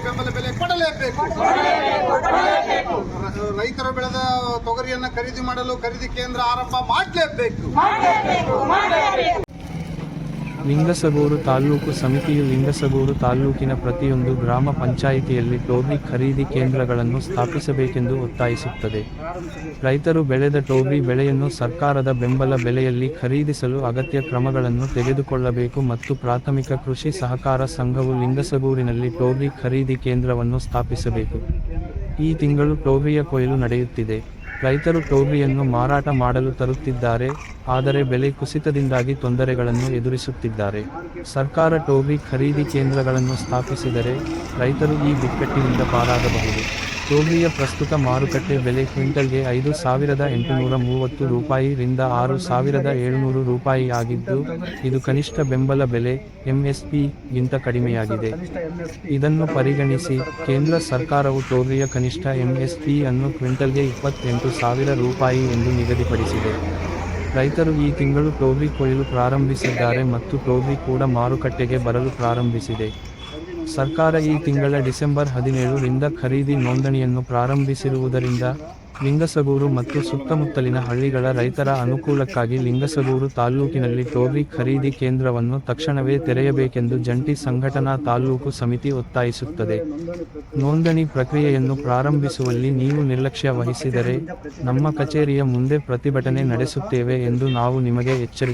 ಬೆಂಬಲ ಬೆಲೆ ಕೊಡಲೇಬೇಕು. ರೈತರು ಬೆಳೆದ ತೊಗರಿಯನ್ನು ಖರೀದಿ ಮಾಡಲು ಖರೀದಿ ಕೇಂದ್ರ ಆರಂಭ ಮಾಡಲೇಬೇಕು. ಲಿಂಗಸಗೂರು ತಾಲ್ಲೂಕು ಸಮಿತಿಯು ಲಿಂಗಸಗೂರು ತಾಲ್ಲೂಕಿನ ಪ್ರತಿಯೊಂದು ಗ್ರಾಮ ಪಂಚಾಯಿತಿಯಲ್ಲಿ ಟೋಬ್ರಿ ಖರೀದಿ ಕೇಂದ್ರಗಳನ್ನು ಸ್ಥಾಪಿಸಬೇಕೆಂದು ಒತ್ತಾಯಿಸುತ್ತದೆ. ರೈತರು ಬೆಳೆದ ಟೋಬ್ರಿ ಬೆಳೆಯನ್ನು ಸರ್ಕಾರದ ಬೆಂಬಲ ಬೆಲೆಯಲ್ಲಿ ಖರೀದಿಸಲು ಅಗತ್ಯ ಕ್ರಮಗಳನ್ನು ತೆಗೆದುಕೊಳ್ಳಬೇಕು ಮತ್ತು ಪ್ರಾಥಮಿಕ ಕೃಷಿ ಸಹಕಾರ ಸಂಘವು ಲಿಂಗಸಗೂರಿನಲ್ಲಿ ಟೋಬ್ರಿ ಖರೀದಿ ಕೇಂದ್ರವನ್ನು ಸ್ಥಾಪಿಸಬೇಕು. ಈ ತಿಂಗಳು ಟೋಬ್ರಿಯ ಕೊಯ್ಲು ನಡೆಯುತ್ತಿದೆ. ರೈತರು ಟೋಬ್ರಿಯನ್ನು ಮಾರಾಟ ಮಾಡಲು ತರುತ್ತಿದ್ದಾರೆ, ಆದರೆ ಬೆಲೆ ಕುಸಿತದಿಂದಾಗಿ ತೊಂದರೆಗಳನ್ನು ಎದುರಿಸುತ್ತಿದ್ದಾರೆ. ಸರ್ಕಾರ ಟೋಬ್ರಿ ಖರೀದಿ ಕೇಂದ್ರಗಳನ್ನು ಸ್ಥಾಪಿಸಿದರೆ ರೈತರು ಈ ಬಿಕ್ಕಟ್ಟಿನಿಂದ ಪಾರಾಗಬಹುದು. ಟೋಬ್ರಿಯ ಪ್ರಸ್ತುತ ಮಾರುಕಟ್ಟೆ ಬೆಲೆ ಕ್ವಿಂಟಲ್ಗೆ 5,830 ರೂಪಾಯಿ ರಿಂದ 6,700 ರೂಪಾಯಿ ಆಗಿದ್ದು, ಇದು ಕನಿಷ್ಠ ಬೆಂಬಲ ಬೆಲೆ (MSP) ಗಿಂತ ಕಡಿಮೆಯಾಗಿದೆ. ಇದನ್ನು ಪರಿಗಣಿಸಿ ಕೇಂದ್ರ ಸರ್ಕಾರವು ಟೋಬ್ರಿಯ ಕನಿಷ್ಠ MSP ಅನ್ನು ಕ್ವಿಂಟಲ್ಗೆ 28,000 ರೂಪಾಯಿ ಎಂದು ನಿಗದಿಪಡಿಸಿದೆ. ರೈತರು ಈ ತಿಂಗಳು ಟೋಬ್ರಿ ಕೊಯ್ಲು ಪ್ರಾರಂಭಿಸಿದ್ದಾರೆ ಮತ್ತು ಟೋಬ್ರಿ ಕೂಡ ಮಾರುಕಟ್ಟೆಗೆ ಬರಲು ಪ್ರಾರಂಭಿಸಿದೆ. ಸರ್ಕಾರ ಈ ತಿಂಗಳ ಡಿಸೆಂಬರ್ 17 ರಿಂದ ಖರೀದಿ ನೋಂದಣಿಯನ್ನು ಪ್ರಾರಂಭಿಸಿರುವುದರಿಂದ ಲಿಂಗಸಗೂರು ಮತ್ತು ಸುತ್ತಮುತ್ತಲಿನ ಹಳ್ಳಿಗಳ ರೈತರ ಅನುಕೂಲಕ್ಕಾಗಿ ಲಿಂಗಸಗೂರು ತಾಲ್ಲೂಕಿನಲ್ಲಿ ಟೋಬ್ರಿ ಖರೀದಿ ಕೇಂದ್ರವನ್ನು ತಕ್ಷಣವೇ ತೆರೆಯಬೇಕೆಂದು ಜಂಟಿ ಸಂಘಟನಾ ತಾಲ್ಲೂಕು ಸಮಿತಿ ಒತ್ತಾಯಿಸುತ್ತದೆ. ನೋಂದಣಿ ಪ್ರಕ್ರಿಯೆಯನ್ನು ಪ್ರಾರಂಭಿಸುವಲ್ಲಿ ನೀವು ನಿರ್ಲಕ್ಷ್ಯ ವಹಿಸಿದರೆ ನಮ್ಮ ಕಚೇರಿಯ ಮುಂದೆ ಪ್ರತಿಭಟನೆ ನಡೆಸುತ್ತೇವೆ ಎಂದು ನಾವು ನಿಮಗೆ ಎಚ್ಚರಿಸುತ್ತೇವೆ.